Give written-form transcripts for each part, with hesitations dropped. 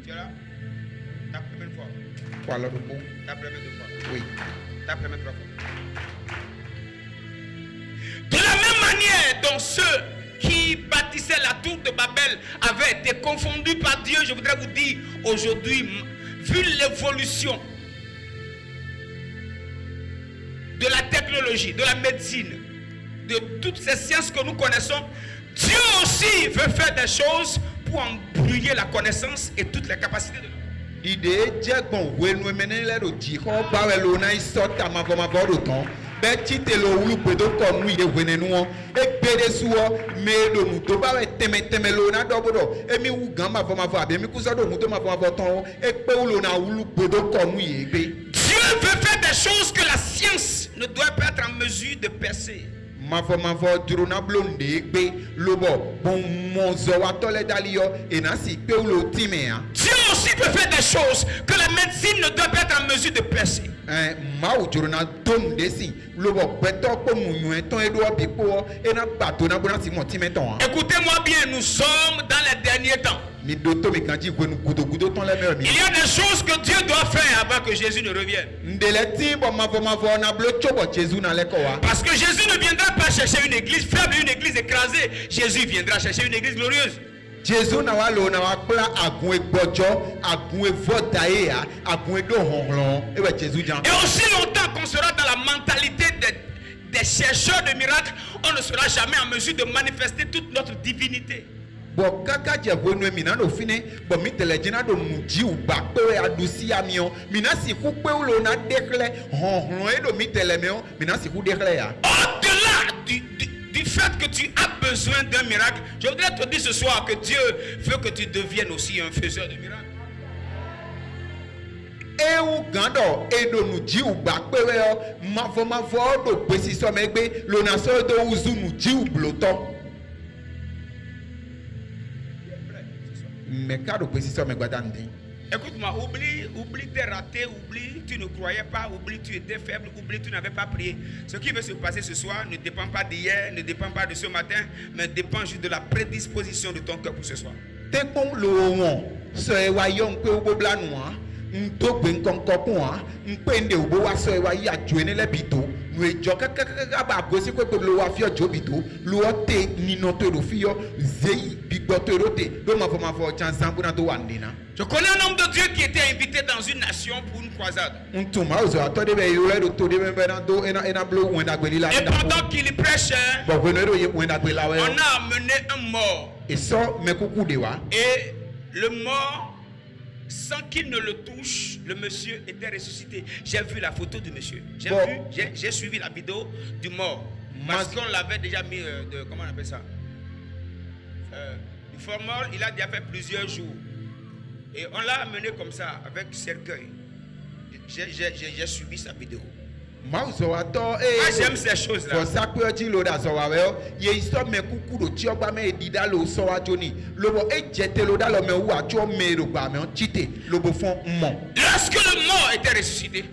Tu es là? Tape combien de fois? Quoi l'autre mot? Tape la main 2 fois. Oui. Tape la main 3 fois. De la même manière dont ceux qui bâtissaient la tour de Babel avaient été confondus par Dieu, je voudrais vous dire aujourd'hui, vu l'évolution de la technologie, de la médecine, de toutes ces sciences que nous connaissons, Dieu aussi veut faire des choses pour embrouiller la connaissance et toutes les capacités de l'homme. L'idée c'est bon, oui, nous menons les outils. Quand on parle de l'on sort à ma temps. Ben tite lo wulu pedo comme nous y venez nous et pede suo mais do muto ba teme lo na do bodo e mi wu gan ma va be mi kusa do muto ma va ton e pe lo na wulu pedo comme nous y be. Dieu veut faire des choses que la science ne doit pas être en mesure de percer. Ma va duro na blonde be lo bo bon mon zo wa tole dalio e na si pe lo time a. Dieu aussi peut faire des choses que la médecine ne doit pas être en mesure de percer. Écoutez-moi bien, nous sommes dans les derniers temps. Il y a des choses que Dieu doit faire avant que Jésus ne revienne. Parce que Jésus ne viendra pas chercher une église faible, une église écrasée. Jésus viendra chercher une église glorieuse. Jésus n'a pas l'eau, n'a pas agoué bojo, agoué votaïa, agoué do honglon. Et aussi longtemps qu'on sera dans la mentalité des chercheurs de miracles, on ne sera jamais en mesure de manifester toute notre divinité. Bon, kaka diavono mina no fine, bon mi telejina do muji u bakpe adusi amion, mina si coupe ou l'on a déclaré, honglon et do mi telemeo, mina si coupe déclaré. Au-delà du fait que tu as besoin d'un miracle, je voudrais te dire ce soir que Dieu veut que tu deviennes aussi un faiseur de miracles. Et où gando et de nous dire ou bakpe ma voix de précision megbe l'onation de ouzu nous dit ou bloton. Mais car de précision megbe d'andi. Écoute-moi, oublie tes ratés, oublie tu ne croyais pas, oublie tu étais faible, oublie tu n'avais pas prié. Ce qui va se passer ce soir ne dépend pas d'hier, ne dépend pas de ce matin, mais dépend juste de la prédisposition de ton cœur pour ce soir. T'es bon le ce voyons que au blanois, m'to ben concopon, m'pende au bois ce voyait à jouer les bito, nous joka ba gosi ko lo wa fio jobito, lo te ni note do fio zei bigotorote, do ma fo chansan pour do wandina. Je connais un homme de Dieu qui était invité dans une nation pour une croisade. Et pendant qu'il prêchait, on a amené un mort. Et le mort, sans qu'il ne le touche, le monsieur était ressuscité. J'ai vu la photo du monsieur. J'ai suivi la vidéo du mort. Parce qu'on l'avait déjà mis comment on appelle ça? Du formol, il a déjà fait plusieurs jours. Et on l'a amené comme ça, avec cercueil. J'ai suivi sa vidéo. J'aime ces choses-là. Lorsque le mort était ressuscité,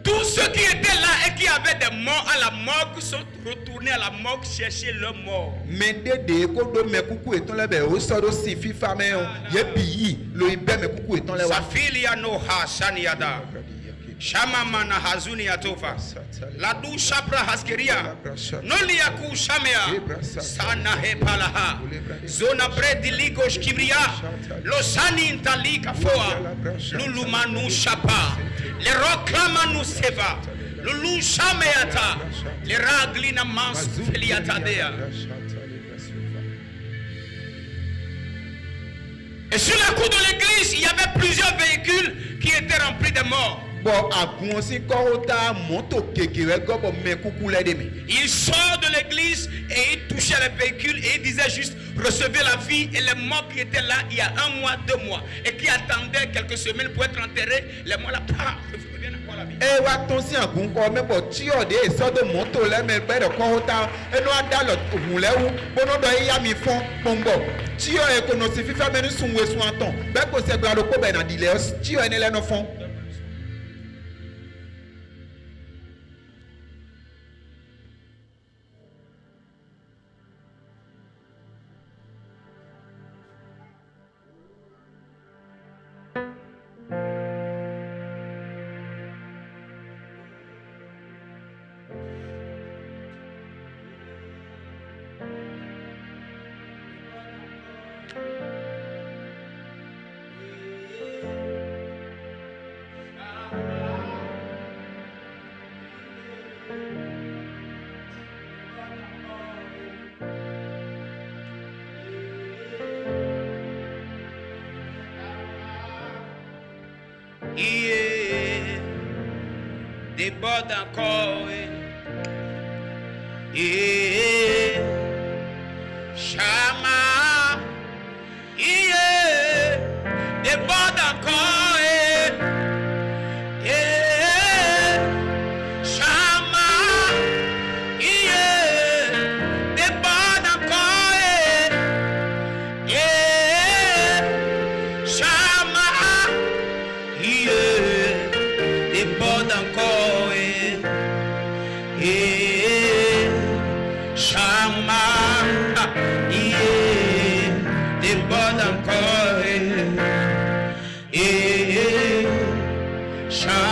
tous ceux qui étaient là et qui avaient des morts à la morgue sont retournés à la morgue chercher leur mort. Sa fille no ha shaniada. Shamamana hazuni atofa. La du shapra haskeria. Noli yaku shamea. Sana hepalaha. Zona prediligo shkibria. Losani intalika foa. Lulumanu shapa. Le roklamanu seva. Lulu shameata. Le raglina mans feliatadea. Et sur la cour de l'église, il y avait plusieurs véhicules qui étaient remplis de morts. Il sort de l'église et il touchait les véhicules et il disait juste recevez la vie, et les morts qui étaient là il y a 1 mois, 2 mois et qui attendaient quelques semaines pour être enterrés, les morts là reviennent avoir la vie. Yeah. Déborde encore. Yeah. Shama. Yeah. Déborde encore. Yeah. Shama. Yeah. Déborde encore. Yeah. Shama. Yeah. Déborde encore. Yeah. Shama. Yeah. Déborde encore. Yeah.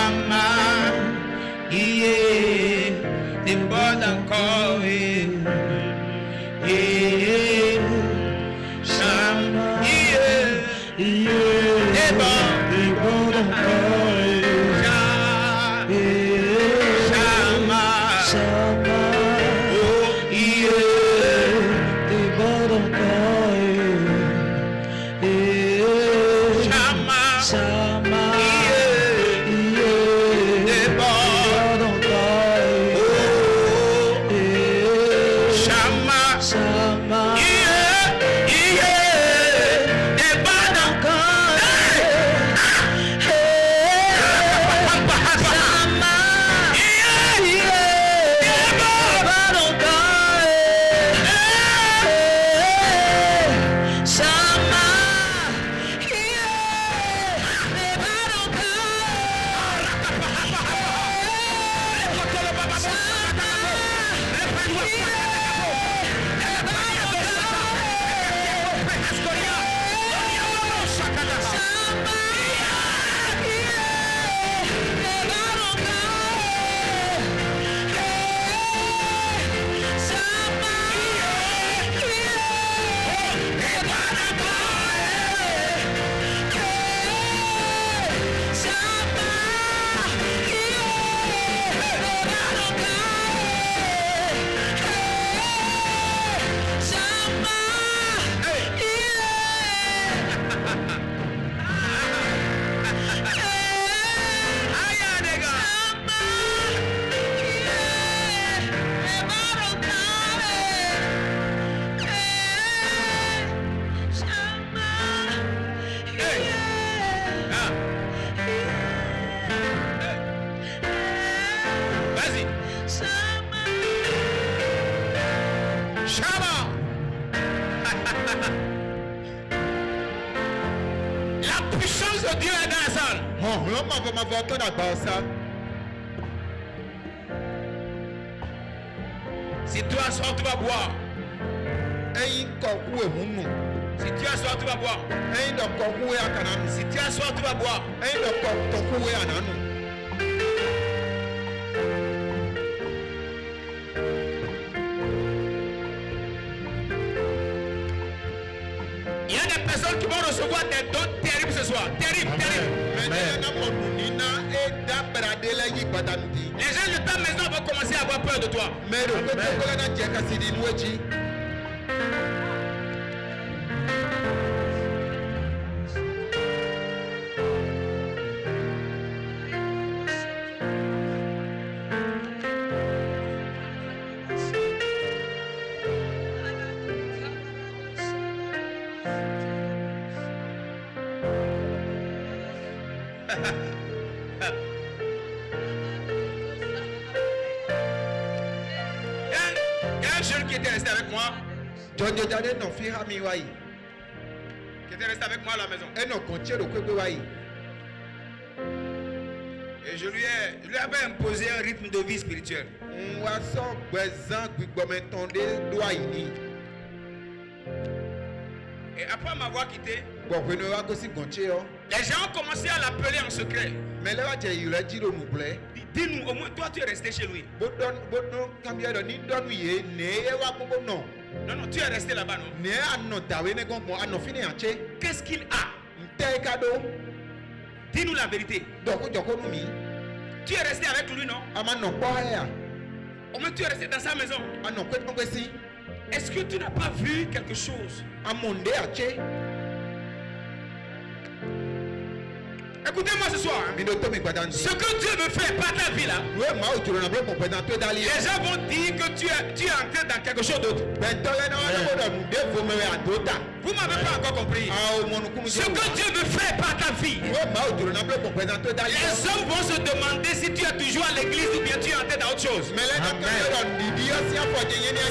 Shama. Yeah. Déborde encore. Yeah. Shama. Yeah. Déborde encore. Shama. Oh, yeah. Shama. La puissance de Dieu est dans la salle. Si tu as soif, tu vas boire. Si tu as soif, tu vas boire. Si tu as soif, tu vas boire. Il y a des personnes qui vont recevoir des dons terribles ce soir. Terribles, terribles. Les gens de ta maison vont commencer à avoir peur de toi. Il y a un jeune qui était resté avec moi. Qui était resté avec moi à la maison. Et je lui avais imposé un rythme de vie spirituelle. Et après m'avoir quitté, les gens ont commencé à l'appeler en secret. Dis-nous, au moins toi tu es resté chez lui. Non, non, tu es resté là-bas, non? Qu'est-ce qu'il a? Dis-nous la vérité. Tu es resté avec lui, non? Au moins tu es resté dans sa maison. Est-ce que tu n'as pas vu quelque chose? Et Écoutez-moi ce soir. Hein. Ce que Dieu veut faire par ta vie là. Les gens vont dire que tu es entré dans quelque chose d'autre. Vous ne m'avez pas encore compris. Ce que Dieu veut faire par ta vie. Les hommes vont se demander si tu es toujours à l'église ou bien tu es entré dans autre chose.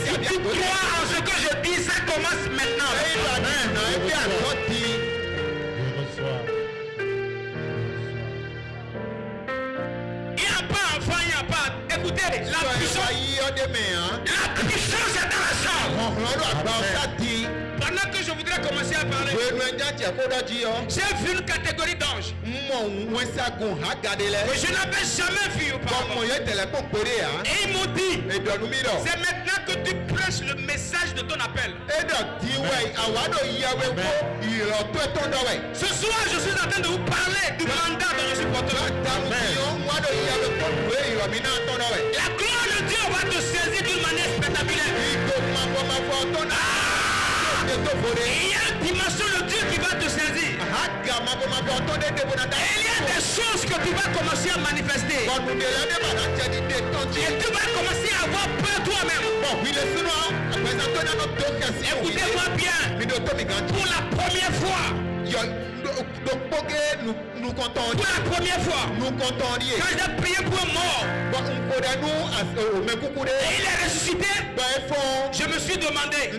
Si tu crois en ce que je dis, ça commence maintenant. Il n'y a pas enfant, il n'y a pas. Écoutez, la puissance est dans la chambre. Pendant que je voudrais commencer à parler, j'ai vu une catégorie d'anges que je n'avais jamais vu auparavant. Et ils m'ont dit, c'est maintenant que tu prêches le message de ton appel. Ce soir, je suis en train de vous parler du mandat dont je suis porteur. La gloire de Dieu va te saisir d'une manière spectaculaire. Il y a une dimension de Dieu qui va te saisir. Et il y a des choses que tu vas commencer à manifester. Et tu vas commencer à avoir peur toi-même. Écoutez-moi bien. Pour la première fois. Pour la première fois, quand j'ai prié pour un mort et il est ressuscité, je me suis demandé, il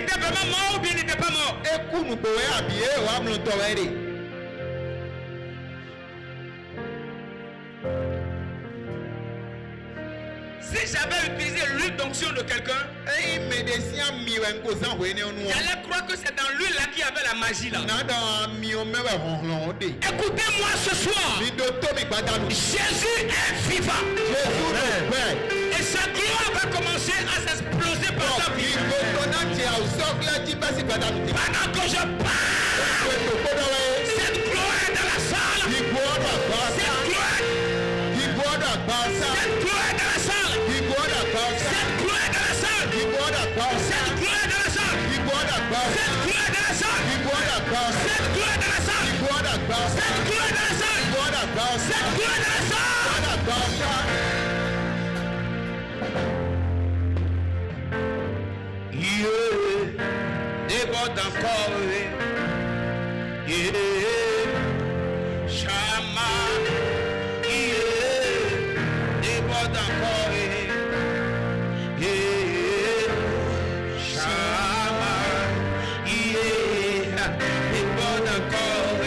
était vraiment mort ou bien il n'était pas mort. Si j'avais utilisé l'huile d'onction de quelqu'un, j'allais croire que c'est dans l'huile là qu'il y avait la magie là. Écoutez-moi ce soir. Jésus est vivant. Et sa gloire va commencer à s'exploser par ta vie. Pendant que je parle, cette gloire est dans la salle. Cette gloire est dans la salle. Cette gloire est dans la salle. Cette gloire est dans la salle. Cette gloire est dans la salle. Cette gloire est dans la salle. Cette gloire est dans la salle. Cette gloire est dans la salle. Cette gloire est dans la salle. Déborde encore. Chama. Déborde encore. Chama. Déborde encore.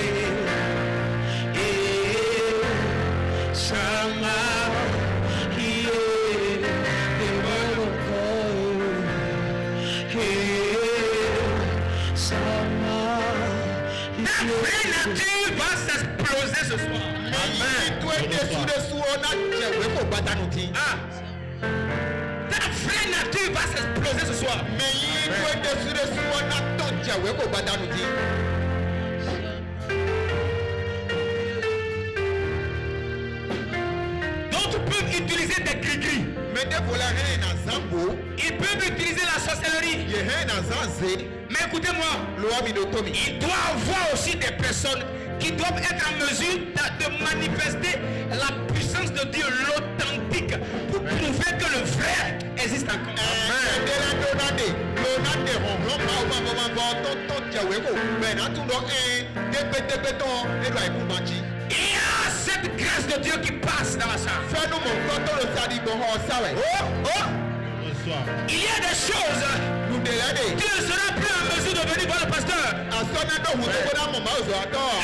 Chama. La vraie nature va s'exploser ce soir. Amen. Ah. Ta vraie nature va s'exploser ce soir. D'autres peuvent utiliser des gris-gris. Ils peuvent utiliser la sorcellerie. Mais écoutez-moi, il doit y avoir aussi des personnes qui doivent être en mesure de manifester la puissance de Dieu, l'authentique, pour prouver que le vrai existe encore. Il y a cette grâce de Dieu qui passe dans la salle. Il y a des choses. Tu ne seras plus en mesure de venir voir le pasteur.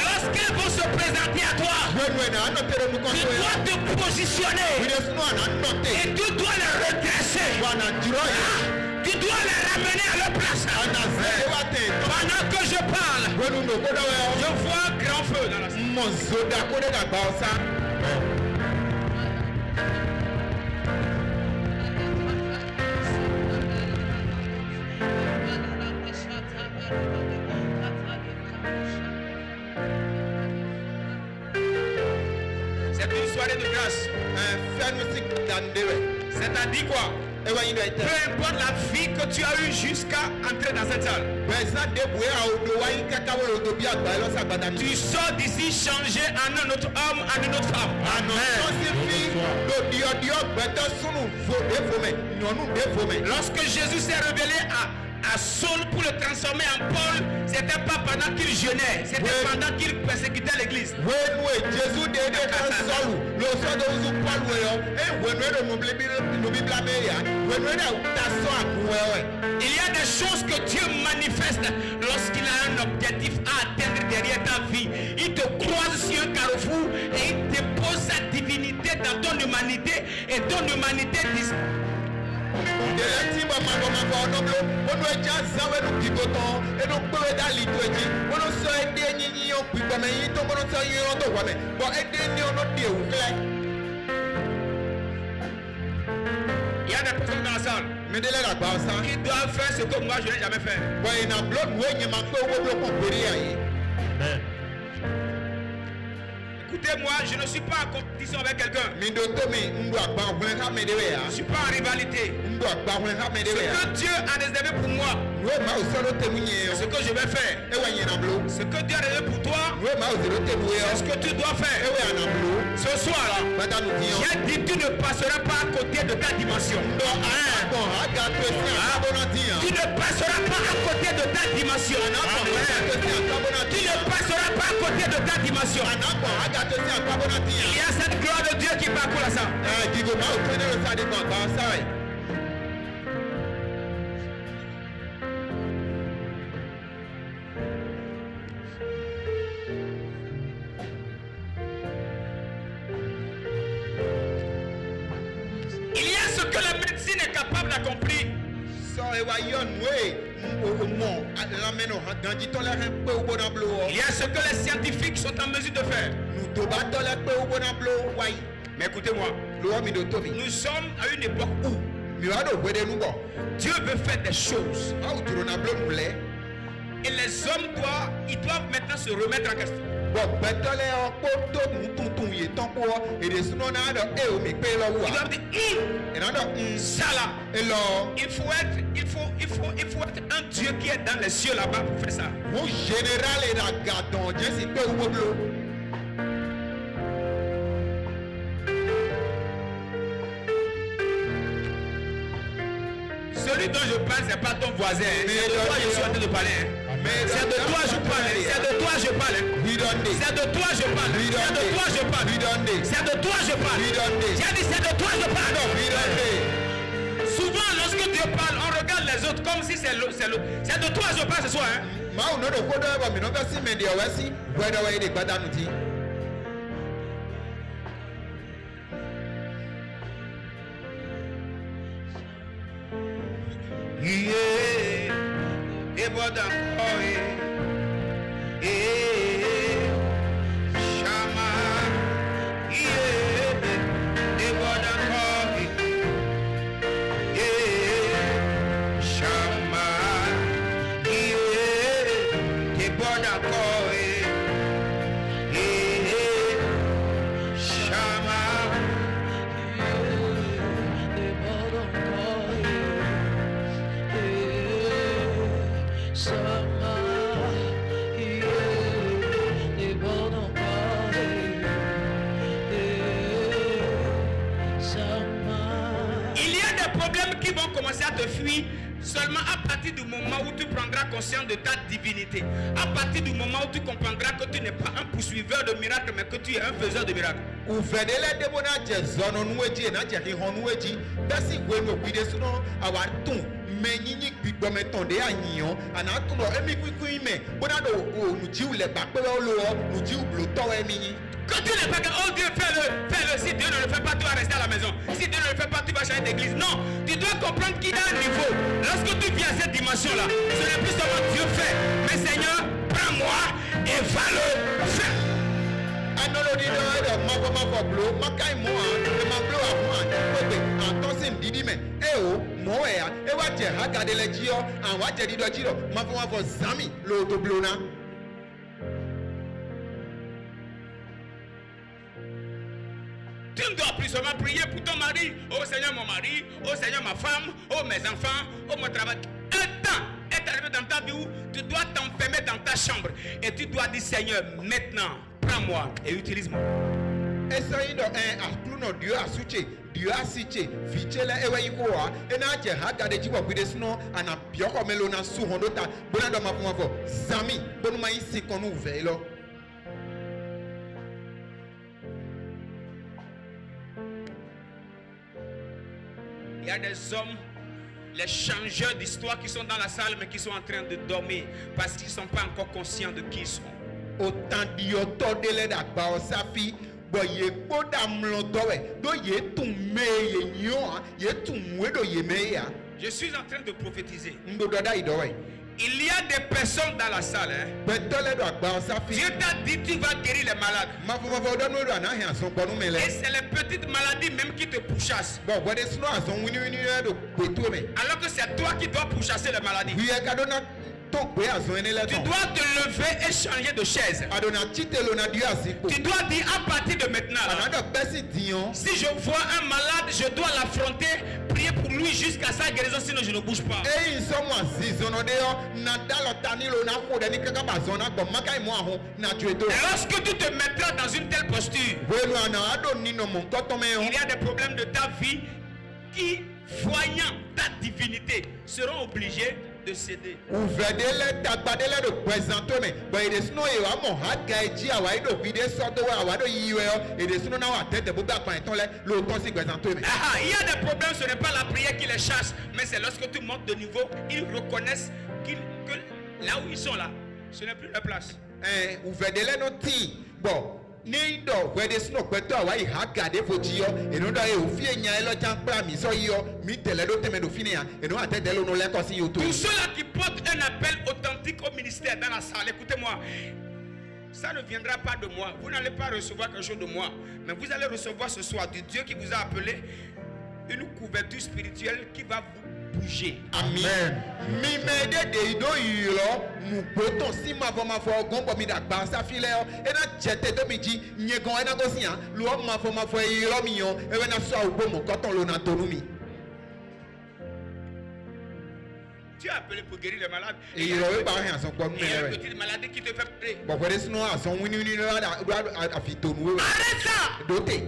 Lorsqu'ils vont se présenter à toi, tu dois te positionner. Et tu dois les redresser. Tu dois les ramener à leur place. Pendant que je parle, je vois un grand feu dans la salle. C'est une soirée de grâce. C'est-à-dire quoi? Peu importe la vie que tu as eue jusqu'à entrer dans cette salle. Tu sors d'ici changé en un autre homme, en une autre femme. Amen. Lorsque Jésus s'est révélé à Saul pour le transformer en Paul, c'était pas pendant qu'il jeûnait, c'était pendant qu'il persécutait l'église. Il y a des choses que Dieu manifeste lorsqu'il a un objectif à atteindre derrière ta vie. Il te croise sur un carrefour et il dépose sa divinité dans ton humanité et ton humanité disparaît. Il y a des personnes dans la salle qui doivent faire ce que moi je n'ai jamais fait. Écoutez-moi, je ne suis pas en compétition avec quelqu'un. Je ne suis pas en rivalité. Ce que Dieu a réservé pour moi, ce que je vais faire. Ce que Dieu a réservé pour toi, c'est ce que tu dois faire. Ce soir-là, j'ai dit tu ne passeras pas à côté de ta dimension. Tu ne passeras pas à côté de ta dimension. Tu ne passeras pas à côté de ta dimension. Il y a cette gloire de Dieu qui parcourt la salle. Il y a ce que la médecine est capable d'accomplir. Il y a ce que les scientifiques sont en mesure de faire. Mais écoutez-moi, nous sommes à une époque où Dieu veut faire des choses. Et les hommes doivent maintenant se remettre en question. Ils doivent dire, ça là, il faut être un Dieu qui est dans les cieux là-bas pour faire ça. Celui dont je parle, c'est pas ton voisin. C'est de toi je suis en train de parler. C'est de toi je parle. C'est de toi je parle. C'est de toi je parle. C'est de toi je parle. C'est de toi je parle. J'ai dit c'est de toi je parle. Souvent lorsque Dieu parle, on regarde les autres comme si c'est l'autre. C'est de toi je parle ce soir. Seulement à partir du moment où tu prendras conscience de ta divinité, à partir du moment où tu comprendras que tu n'es pas un poursuiveur de miracles, mais que tu es un faiseur de miracles. Quand tu n'es pas que, oh Dieu, fais-le. Si Dieu ne le fait pas, tu vas rester à la maison. Si Dieu ne le fait pas, tu vas changer d'église. Non, tu dois comprendre qu'il y a un niveau. Lorsque tu viens à cette dimension-là, ce n'est plus seulement Dieu fait. Mais Seigneur, prends-moi et va-le faire. Tu Tu ne dois plus seulement prier pour ton mari. Oh Seigneur mon mari, oh Seigneur ma femme, oh mes enfants, oh mon travail. Un temps est arrivé dans ta vie où tu dois t'enfermer dans ta chambre et tu dois dire Seigneur, maintenant, prends-moi et utilise-moi. Et ça y est, Dieu a switché, Dieu a switché, fichela ewa ikoa, et n'a pas hâte de dire que des snow, ana bioko melona suhondota, bonado ma pour Zami, bonuma ici qu'on nous veille. Il y a des hommes, les changeurs d'histoire qui sont dans la salle mais qui sont en train de dormir parce qu'ils ne sont pas encore conscients de qui ils sont. Autant d'yoto de l'aide à Baosafi, boye podamlo dowe, do ye tume ye nyon, ye tumwe do ye meya. Je suis en train de prophétiser. Ndododa idowe. Il y a des personnes dans la salle. Hein? Dieu t'a dit tu vas guérir les malades. Et c'est les petites maladies même qui te pourchassent. Alors que c'est toi qui dois pourchasser les maladies. Tu dois te lever et changer de chaise. Tu dois dire à partir de maintenant là, si je vois un malade, je dois l'affronter, prier pour lui jusqu'à sa guérison, sinon je ne bouge pas. Et lorsque tu te mettras dans une telle posture, il y a des problèmes de ta vie qui, voyant ta divinité, seront obligés de céder. Il y a des problèmes, ce n'est pas la prière qui les chasse, mais c'est lorsque tu montes de niveau, ils reconnaissent que là où ils sont là, ce n'est plus leur place. Bon. Nido where the snow beto awai hagade fojio enoda e ofie nya elo jampra mi so yo mi teledo temedo finia eno atedelo no leko si yoto. Tous ceux-là qui portent un appel authentique au ministère dans la salle, écoutez-moi. Ça ne viendra pas de moi. Vous n'allez pas recevoir quelque chose de moi, mais vous allez recevoir ce soir du Dieu qui vous a appelé une couverture spirituelle qui va vous bouger. Amen. Mi mede de ido yilo nu boton si ma fo gombo mi da gba sa file o e na jete do mi ji nyegon e na go sian lo ma fo yilo mi yon e we na so ogbo mo koton lo na tonu mi. Tu as appelé pour guérir les malades. Et il y a une petite maladie qui te fait pleurer. Arrête ça. Doté.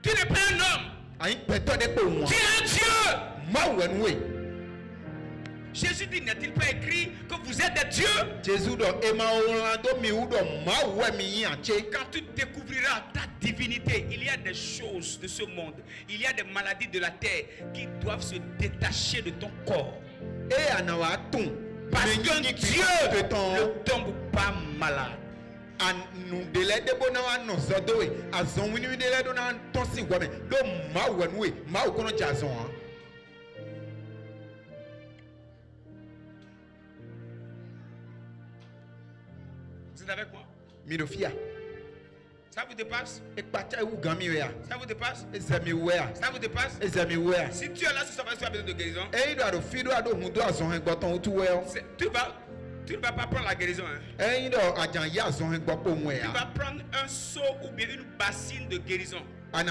Tu n'es pas un homme. Tu es un Dieu. Jésus dit, n'est-il pas écrit que vous êtes des dieux? Quand tu découvriras ta divinité, il y a des choses de ce monde, il y a des maladies de la terre qui doivent se détacher de ton corps. Parce qu'un Dieu ne tombe pas malade. Vous êtes avec moi? Ça vous dépasse? Ça vous dépasse? Ça vous dépasse? Si tu es là ce soir, tu as besoin de guérison. Tu ne vas pas prendre la guérison. Hein? Tu vas prendre un seau ou bien une bassine de guérison. Ce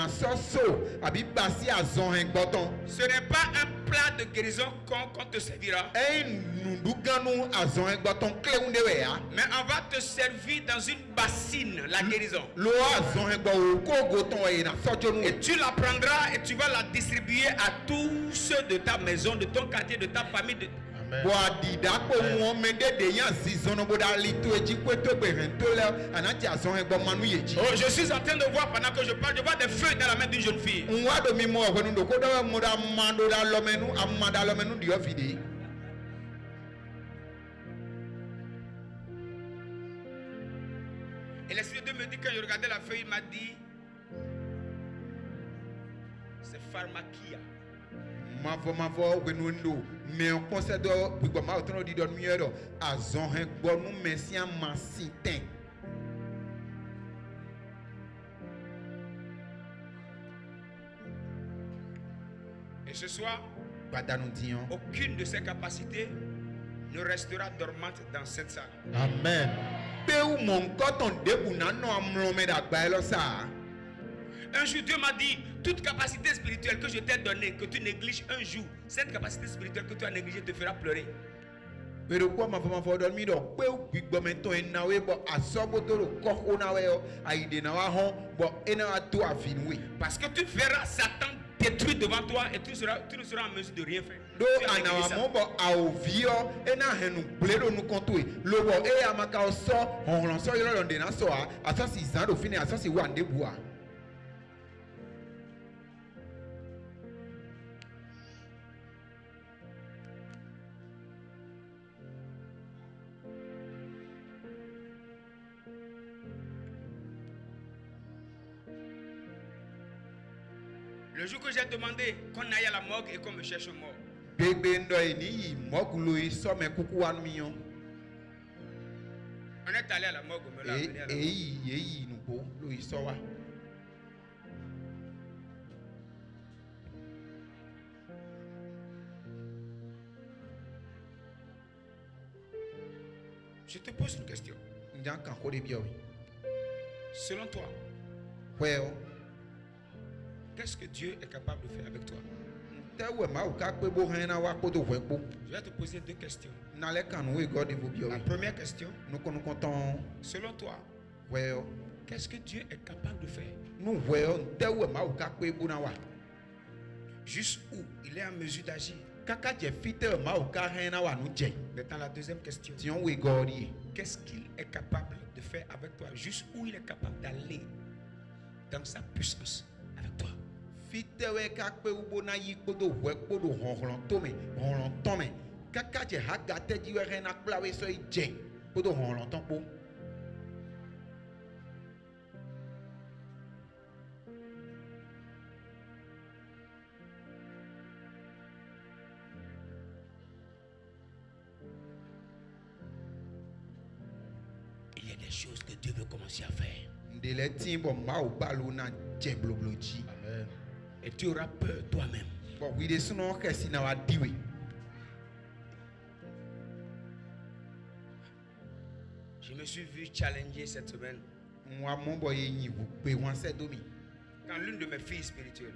n'est pas un plat de guérison qu'on te servira. Mais on va te servir dans une bassine la guérison. Et tu la prendras et tu vas la distribuer à tous ceux de ta maison, de ton quartier, de ta famille. Oh, je suis en train de voir pendant que je parle, je vois des feux dans la main d'une jeune fille. Et l'Esprit de Dieu me dit, quand je regardais la feuille, il m'a dit, c'est pharmakia. Mais on concède pour ma autre dit donne mieux à zon bon nous messieurs massitin. Et ce soir, aucune de ces capacités ne restera dormante dans cette salle. Amen. Un jour, Dieu m'a dit, toute capacité spirituelle que je t'ai donnée, que tu négliges un jour, cette capacité spirituelle que tu as négligée te fera pleurer. Parce que tu verras Satan détruit devant toi et tu ne seras en mesure de rien faire. Le jour que j'ai demandé qu'on aille à la morgue et qu'on me cherche mort. On est allé à la morgue, on me l'a amené à la morgue. Je te pose une question. Selon toi, qu'est-ce que Dieu est capable de faire avec toi? Je vais te poser deux questions. La première question, selon toi, qu'est-ce que Dieu est capable de faire? Juste où il est en mesure d'agir. Maintenant, la deuxième question, qu'est-ce qu'il est capable de faire avec toi? Juste où il est capable d'aller dans sa puissance avec toi. Il y a des choses que Dieu veut commencer à faire. Amen. Et tu auras peur toi-même. Je me suis vu challenger cette semaine. Quand l'une de mes filles spirituelles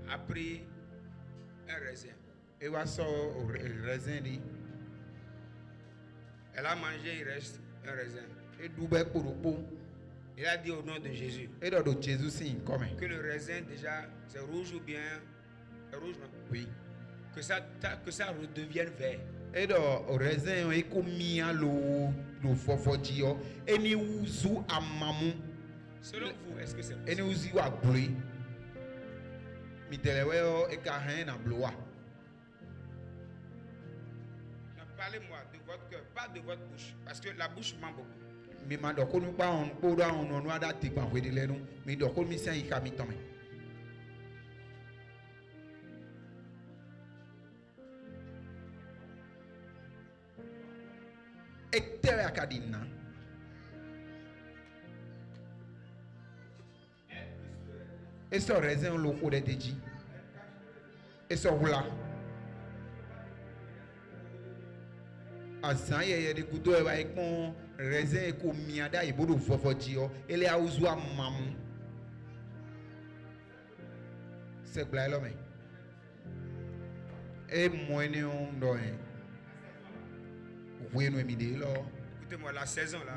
a pris un raisin. Elle a mangé, il reste un raisin. Il a dit au nom de Jésus que le raisin déjà c'est rouge ou bien rouge, non? Oui. Que ça redevienne vert. Selon vous, est-ce que c'est possible? Parlez-moi de votre cœur, pas de votre bouche, parce que la bouche ment beaucoup. Et ce raisin loco de Deji. Et ce voilà. Azan ye de kudo e ba ikon raisin ko miada e bodo fofoji o ele a uzu amamu. Se gba lo me. E mo ni on do en. Wenu mi de lo. Écoutez-moi, la saison là.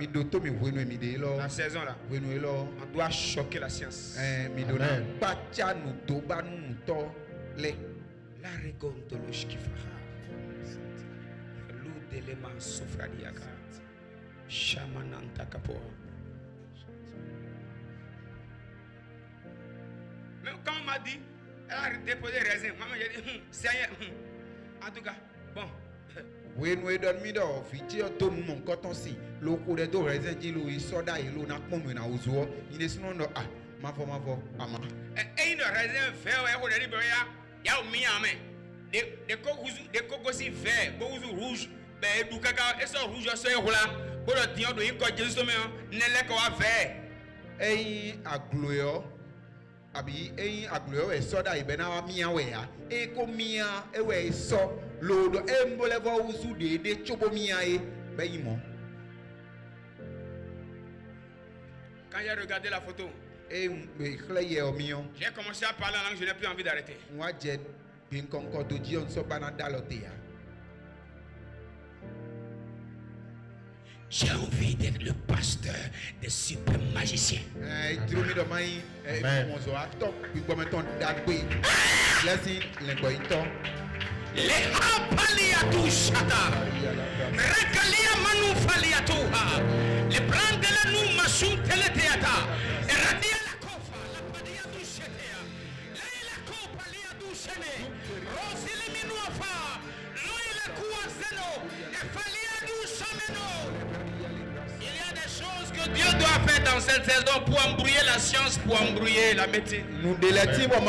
La saison là. On doit choquer la science. Amen. La regontologie qui fera. L'oudelema sofradiaka. Shamananta kapo. Même quand on m'a dit, elle a déposé raisin. Maman, j'ai dit, Seigneur. En tout cas, bon. When we don't meet off, it's your tomb, mon cotton si, loco de do resident, you soda, you know, not come when I was war. In this no, ah, ma for, ama. Ain't no resident fair, I would anybody, yao me, amen. Des cocos in fair, both rouge, mais du caca, et so rouge, so là, pour le dion de Inco Jésus, Neleko a fair. Eh, a gloire. Abi aglo e soda ibena mia we ya e ko mia e we so lodo e mbolevo uzu de chobo mia e Quand j'ai regardé la photo, j'ai commencé à parler en langue, je n'ai plus envie d'arrêter. J'ai envie d'être le pasteur des super magiciens. Les Hapaliatushata, Rekalia Manufaliatuha, les Brandela Numasum Teleteata, Eradia la Kofa, la Padiatushetea, Leila Kopa Liadushene, Rosile Minuafa, Loila Kuazeno, Efaliadu Sameno. Il y a des choses que Dieu doit faire dans cette saison pour embrouiller la science, pour embrouiller la médecine. Nous délectons, on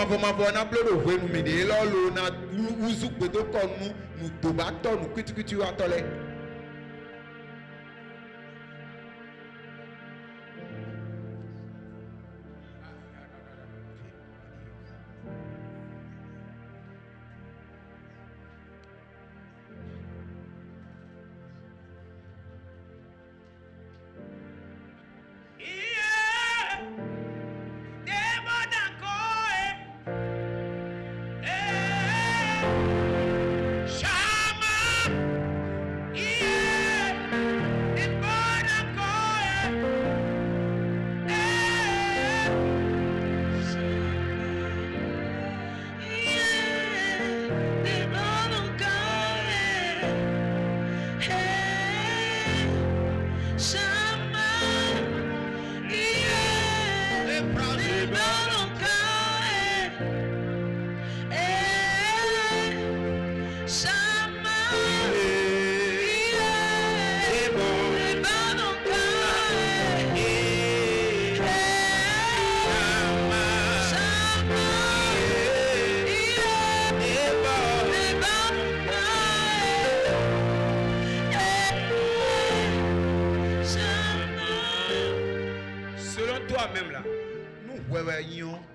toi-même là,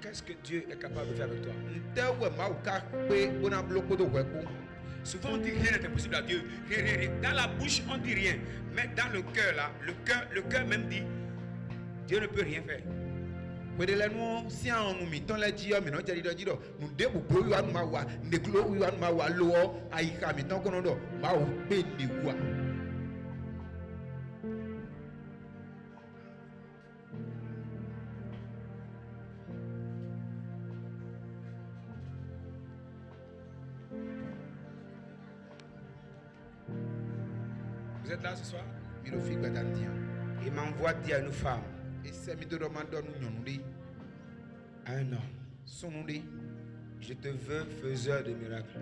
qu'est-ce que Dieu est capable de faire avec toi? Souvent on dit rien n'est impossible à Dieu. Rien. Dans la bouche on dit rien, mais dans le cœur là, le cœur même dit Dieu ne peut rien faire. Vous êtes là ce soir? Il m'envoie dire à une femme, à un homme, je te veux faiseur de miracles.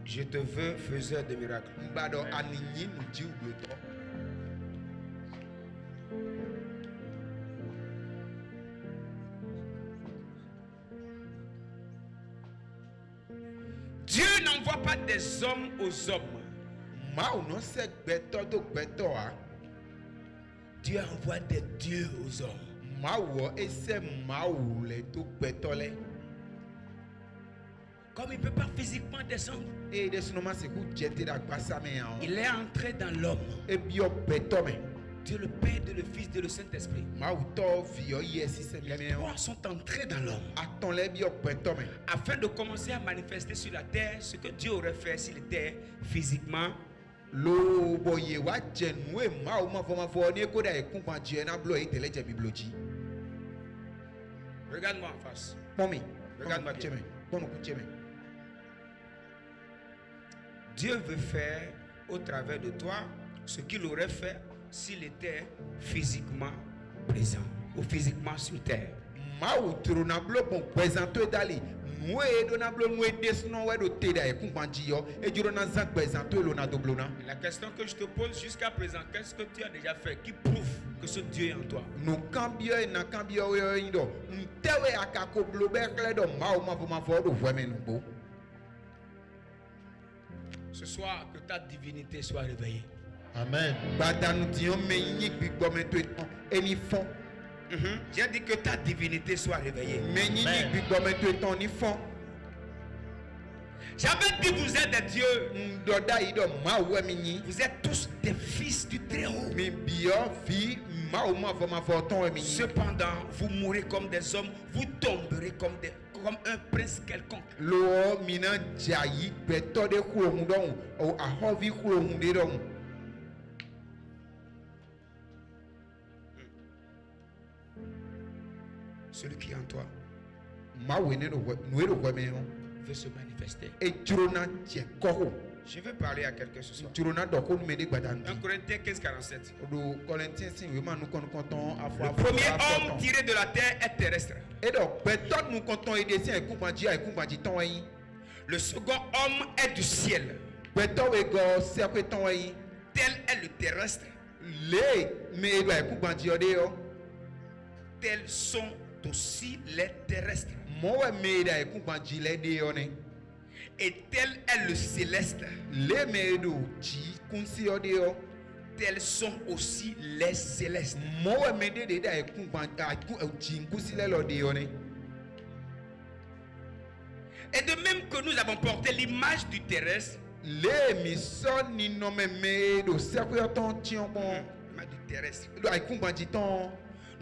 Je te veux faiseur de miracles. Dieu n'envoie pas des hommes aux hommes. Dieu envoie des dieux aux hommes. Comme il ne peut pas physiquement descendre, il est entré dans l'homme. Dieu le Père, Dieu le Fils, Dieu le Saint-Esprit. Les trois sont entrés dans l'homme afin de commencer à manifester sur la terre ce que Dieu aurait fait s'il était physiquement. Regarde-moi en face. Regarde-moi bien. Dieu veut faire au travers de toi ce qu'il aurait fait s'il était physiquement présent ou physiquement sur terre. La question que je te pose jusqu'à présent, qu'est-ce que tu as déjà fait qui prouve que ce Dieu est en toi? Ce soir, que ta divinité soit réveillée. Amen. J'ai dit que ta divinité soit réveillée. J'avais dit vous êtes des dieux. Vous êtes tous des fils du Très-Haut. Cependant, vous mourrez comme des hommes, vous tomberez comme un prince quelconque. Celui qui est en toi veut se manifester. Je vais parler à quelqu'un ce soir. 1 Corinthiens 15:47. Le premier homme tiré de la terre est terrestre. Le second homme est du ciel. Tel est le terrestre. Tels sont aussi les terrestres. Et tel est le céleste. Tels sont aussi les célestes. Et de même que nous avons porté l'image du terrestre,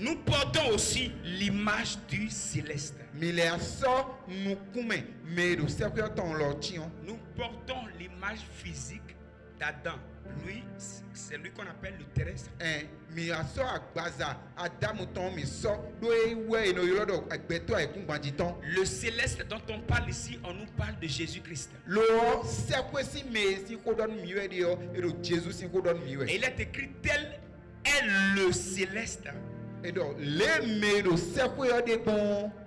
nous portons aussi l'image du céleste. Nous portons l'image physique d'Adam. Lui, c'est lui qu'on appelle le terrestre. Le céleste dont on parle ici, on nous parle de Jésus-Christ. Et il est écrit tel est le céleste.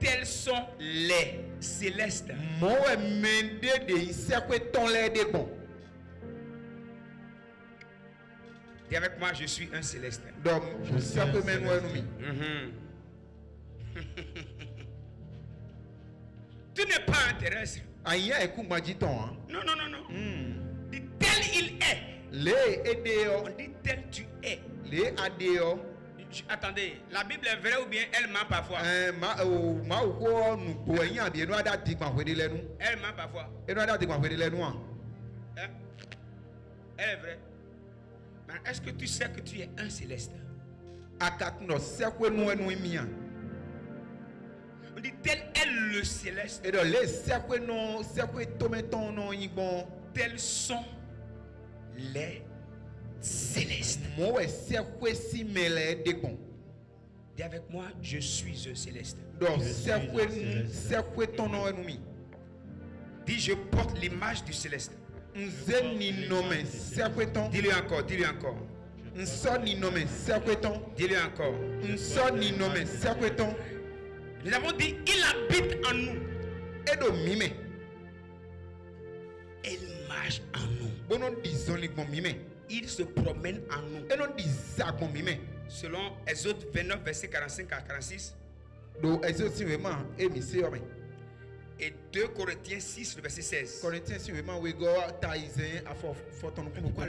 Tels sont les célestes. Dis avec moi, je suis un céleste. Tu n'es pas un terrestre. Non, non, non, non. Dis tel il est. On dit tel tu es. Attendez, la Bible est vraie ou bien elle ment parfois? Elle ment parfois. Elle est vraie. Mais est-ce que tu sais que tu es un céleste? On dit tel est le céleste. Tels sont les céleste. Dis avec moi, je suis un céleste. Dis, je porte l'image du céleste. Dis-le encore, dis-le encore. Dis-le encore. Nous avons dit, il habite en nous. Il marche en nous. Il se promène en nous. Selon Exode 29, verset 45 à 46. Et 2 Corinthiens 6, le verset 16.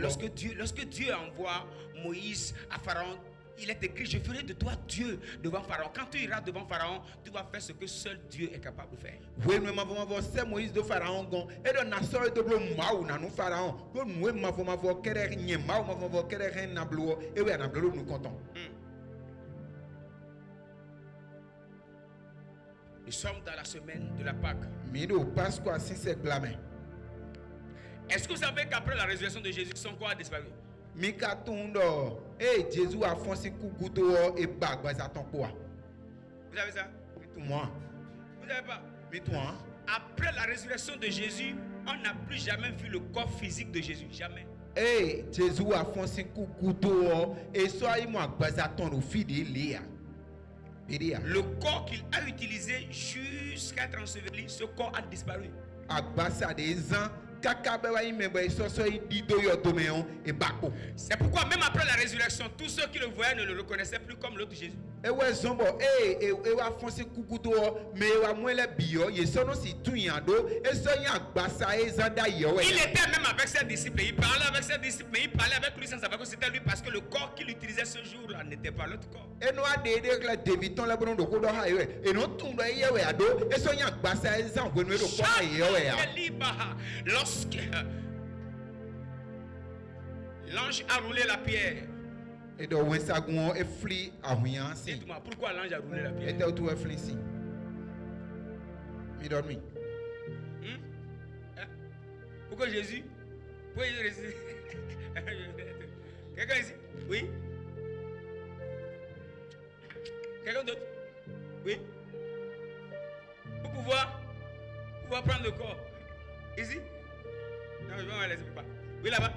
Lorsque Dieu envoie Moïse à Pharaon, il est écrit, je ferai de toi Dieu devant Pharaon. Quand tu iras devant Pharaon, tu vas faire ce que seul Dieu est capable de faire. Nous sommes dans la semaine de la Pâque. Est-ce que vous savez qu'après la résurrection de Jésus, son corps a disparu? Vous savez ça? Vous savez pas? Après la résurrection de Jésus, on n'a plus jamais vu le corps physique de Jésus. Jamais. Le corps qu'il a utilisé jusqu'à être enseveli, ce corps a disparu. C'est pourquoi même après la résurrection, tous ceux qui le voyaient ne le reconnaissaient plus comme l'autre Jésus. ewe zombo ewa fonsi kukudo me ewa mwele bio yesono si tunyando esonya gbasa ezanda yewe. Il était même avec ses disciples, il parlait avec ses disciples, mais il parlait avec lui sans savoir que c'était lui parce que le corps qu'il utilisait ce jour-là n'était pas l'autre corps. Eno adede kla deviton la bono ko do ha yewe eno tundo yewe ado esonya gbasa ezan gwenu do ko ha yewe ya. Lorsque l'ange a roulé la pierre. Et donc, when Sagon est fli à rien, si. Dites-moi, pourquoi l'ange a roulé la pierre? Et donc, tu es fli si. Me donne mi. Pourquoi Jésus? Pourquoi Jésus? Quelqu'un ici? Oui? Quelqu'un d'autre? Oui? Pour pouvoir prendre le corps. Ici? Non, je vais me laisser pas. Oui, là-bas?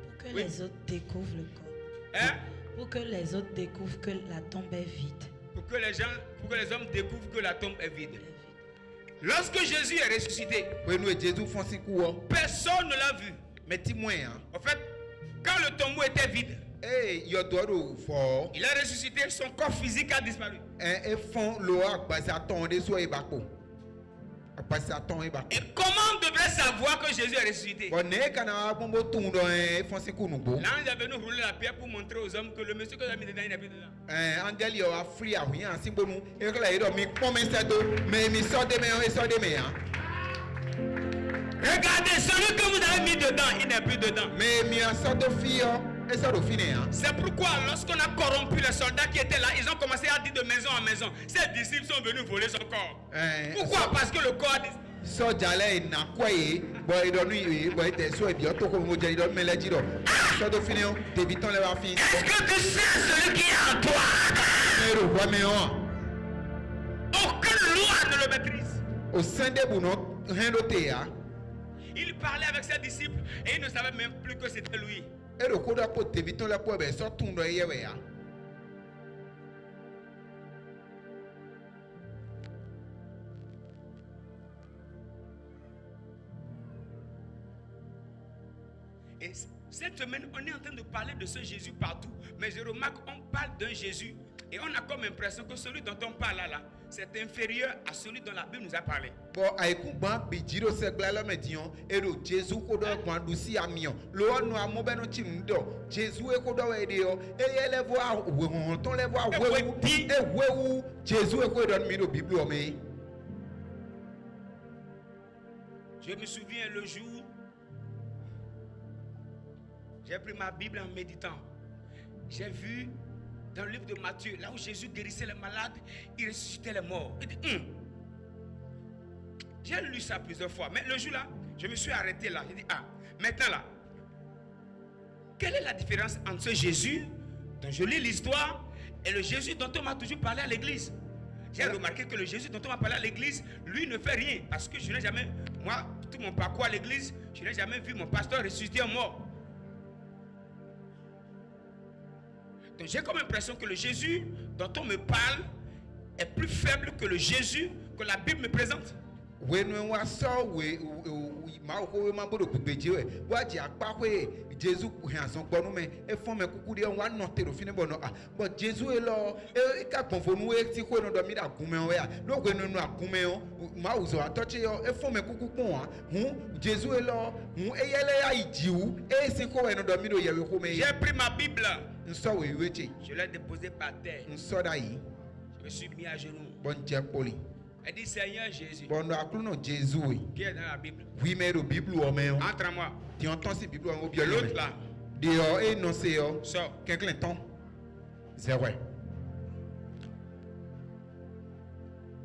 Pour que les autres découvrent le corps. Hein? Pour que les autres découvrent que la tombe est vide. Pour que les hommes découvrent que la tombe est vide. Lorsque Jésus est ressuscité, personne ne l'a vu. Mais dis-moi, en fait, quand le tombeau était vide, il a ressuscité, son corps physique a disparu. Et comment on devrait savoir que Jésus est ressuscité? L'ange est venu rouler la pierre pour montrer aux hommes que le monsieur que j'ai mis dedans, il n'est plus dedans. Regardez, celui que vous avez mis dedans, il n'est plus dedans. C'est pourquoi lorsqu'on a corrompu les soldats qui étaient là, ils ont commencé à dire de maison en maison, ces disciples sont venus voler son corps. Pourquoi? Parce que le corps a disparu. Est-ce que tu sais celui qui est en toi? Aucune loi ne le maîtrise. Il parlait avec ses disciples et il ne savait même plus que c'était lui. Et cette semaine, on est en train de parler de ce Jésus partout. Mais je remarque, on parle d'un Jésus et on a comme impression que celui dont on parle là, c'est inférieur à celui dont la Bible nous a parlé. Je me souviens le jour, j'ai pris ma Bible en méditant. J'ai vu dans le livre de Matthieu, là où Jésus guérissait les malades, il ressuscitait les morts. Il dit, j'ai lu ça plusieurs fois, mais le jour-là, je me suis arrêté là. J'ai dit, maintenant là, quelle est la différence entre ce Jésus dont je lis l'histoire et le Jésus dont on m'a toujours parlé à l'église? J'ai remarqué que le Jésus dont on m'a parlé à l'église, lui ne fait rien. Parce que je n'ai jamais, moi, tout mon parcours à l'église, je n'ai jamais vu mon pasteur ressusciter un mort. Donc j'ai comme impression que le Jésus dont on me parle est plus faible que le Jésus que la Bible me présente. J'ai pris ma Bible, je l'ai déposée par terre, je me suis mis à genoux. Elle dit, Seigneur Jésus, qui est dans la Bible, entre moi. L'autre là, sort.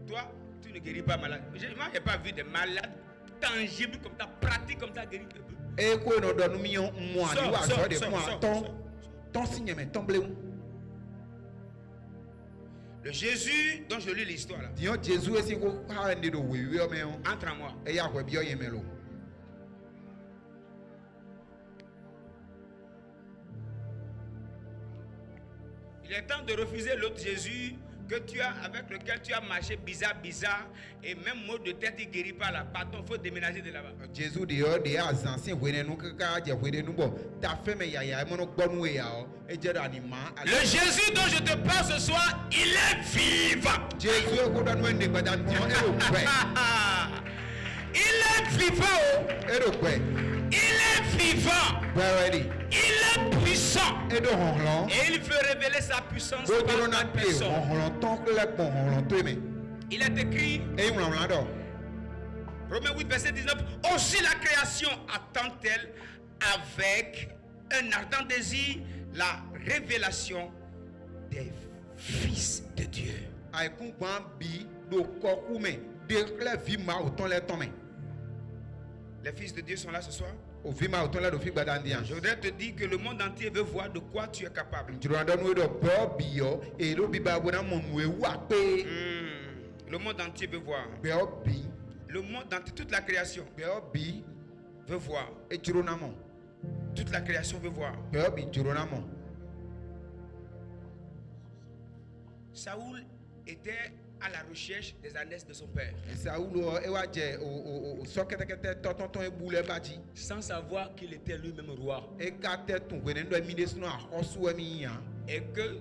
Toi, tu ne guéris pas malade. Moi, je n'ai pas vu des malades tangibles comme ça, pratiques comme ça, guérir. Le Jésus dont je lis l'histoire là, entre en moi. Il est temps de refuser l'autre Jésus avec lequel tu as marché bizarre, et même mot de tête, il ne guérit pas là. Pardon, il faut déménager de là-bas. Jésus dit, le Jésus dont je te parle ce soir, il est vivant. Il est vivant. Il est vivant. Il est puissant. Et il veut révéler sa puissance par ta personne. Il est écrit, Romains 8, verset 19, aussi la création attend-elle avec un ardent désir la révélation des fils de Dieu. Les fils de Dieu sont là ce soir. Je voudrais te dire que le monde entier veut voir de quoi tu es capable. Le monde entier veut voir. Le monde entier, toute la création veut voir. Toute la création veut voir. Saoul était à la recherche des ânesses de son père. Sans savoir qu'il était lui-même roi. Et que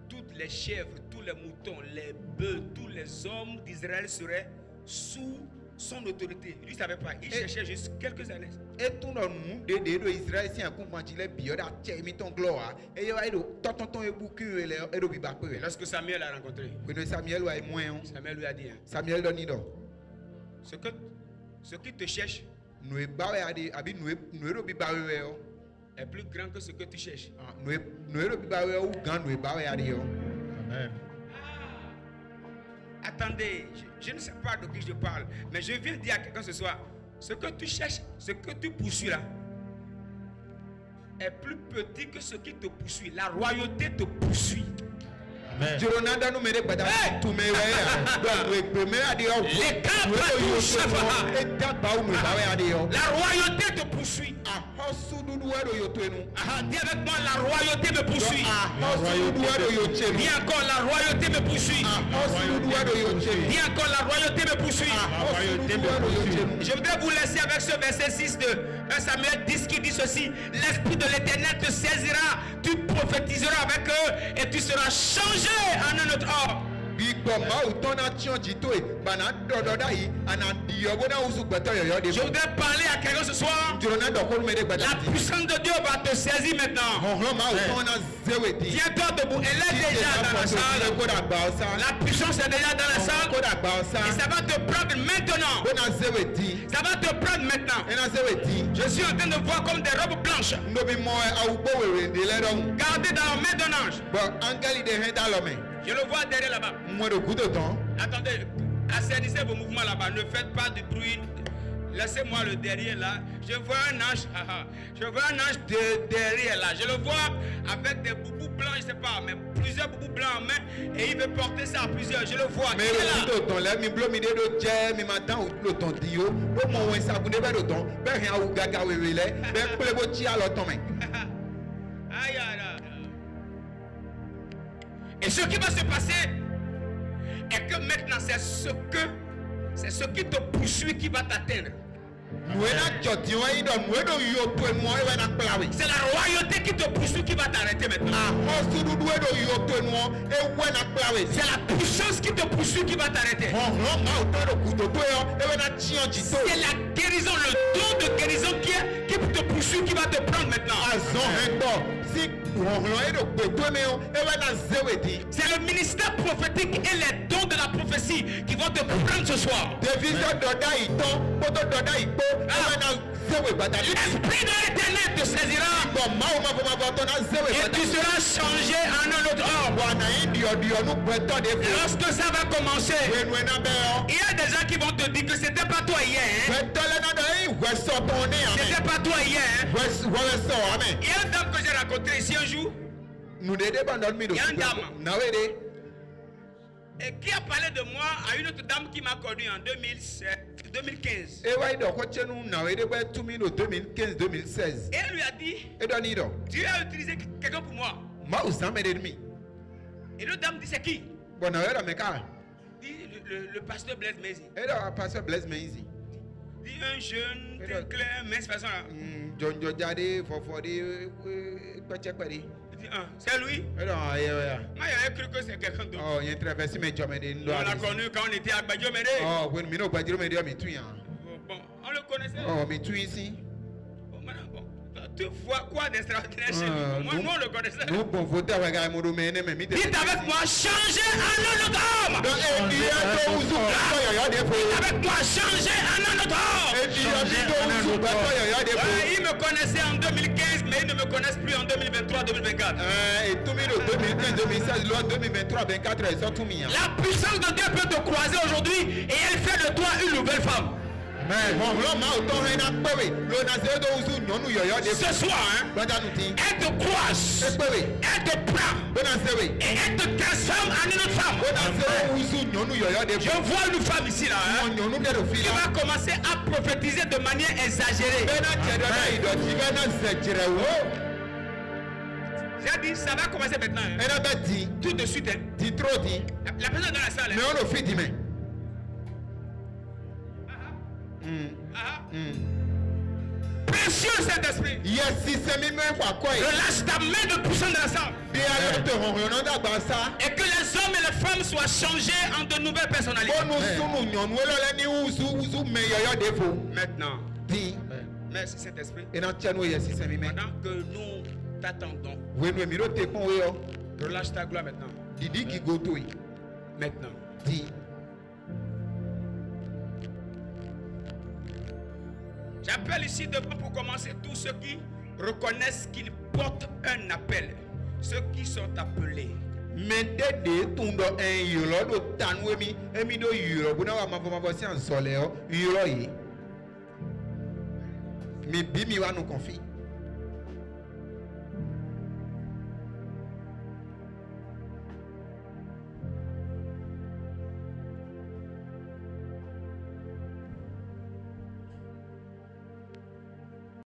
toutes les chèvres, tous les moutons, les bœufs, tous les hommes d'Israël seraient sous son autorité. Lui ne savait pas. Il cherchait juste quelques années. Lorsque Samuel a rencontré, Samuel lui a dit, ce qui te cherche est plus grand que ce que tu cherches. Amen. Attendez, je ne sais pas de qui je parle, mais je viens dire à quelqu'un ce soir, ce que tu cherches, ce que tu poursuis là, est plus petit que ce qui te poursuit. La royauté te poursuit. Amen. La royauté te poursuit. Dis avec moi, la royauté me poursuit. Dis encore, la royauté me poursuit. Dis encore, la royauté me poursuit. Je voudrais vous laisser avec ce verset 6 de 1 Samuel 10 qui dit ceci: l'esprit de l'Éternel te saisira, tu prophétiseras avec eux et tu seras changé en un autre homme. Je voudrais parler à quelqu'un ce soir. La puissance de Dieu va te saisir maintenant. Tiens-toi debout. Elle est déjà dans la salle. La puissance est déjà dans la salle. Et ça va te prendre maintenant. Ça va te prendre maintenant. Je suis en train de voir comme des robes blanches gardées dans la main d'un ange. Je le vois derrière là-bas. Attendez, assainissez vos mouvements là-bas. Ne faites pas de bruit. Laissez-moi le derrière là. Je vois un ange. Je vois un ange derrière là. Je le vois avec des boubous blancs, je ne sais pas, mais plusieurs boubous blancs en main. Et il veut porter ça à plusieurs. Je le vois. Mais et ce qui va se passer est que maintenant c'est ce qui te poursuit qui va t'atteindre. C'est la royauté qui te poursuit qui va t'arrêter maintenant. C'est la puissance qui te poursuit qui va t'arrêter. C'est la guérison, le don de guérison qui te poursuit qui va te prendre maintenant. C'est le ministère prophétique et les dons de la prophétie qui vont te prendre ce soir. L'esprit de l'Éternel te saisira et tu seras changé en un autre homme. Lorsque ça va commencer, il y a des gens qui vont te dire que c'était pas toi hier. C'était pas toi hier. Il y a une dame que j'ai rencontrée ici un jour. Il y a une dame. Et qui a parlé de moi à une autre dame qui m'a connu en 2015. Et elle lui a dit, Dieu a utilisé quelqu'un pour moi. Et l'autre dame dit c'est qui? Bon, non, elle a mes cas. Dit le pasteur Blaise Mézi. Elle a pasteur Blaise Mézi. Dit un jeune, très clair, mince façon là. John Jodjade, Fofodi, Pachapari. C'est lui? Non, moi j'avais cru que c'est quelqu'un d'autre. Oh, il y a traversé mes jomèdes. On l'a connu quand on était à Badjo Médé. Oh, oui, mais non, Badjo Médé, mais tu bon, on le connaissait. Oh, mais tu ici. Bon, maintenant, bon. Tu vois quoi d'extraordinaire chez nous? Moi, nous, on le connaissait. Nous, bon, voter avec mon domaine, mais dites avec moi, changez un autre homme. Dites avec moi, changez un autre homme. Il me connaissait en 2015, mais il ne me connaissent plus en 2023-2024. Et tout le 2015, 2016, loi 2023, 2024, ils sont tout mis. La puissance de Dieu peut te croiser aujourd'hui et elle fait de toi une nouvelle femme. Mais bon, ce soir, hein, elle te croise, elle te prend et elle te transforme en une autre femme. Je vois une femme ici là, hein, qui va commencer à prophétiser de manière exagérée. J'ai dit, ça va commencer maintenant. Hein. Tout de suite. Hein. La personne dans la salle. Hein. Mais on le fait demain. Précieux Saint-Esprit. Relâche ta main de puissance dans la salle. Et que les hommes et les femmes soient changés en de nouvelles personnalités. Maintenant. Merci Saint-Esprit. Pendant que nous t'attendons. Relâche ta gloire maintenant. Maintenant. J'appelle ici devant pour commencer tous ceux qui reconnaissent qu'ils portent un appel. Ceux qui sont appelés.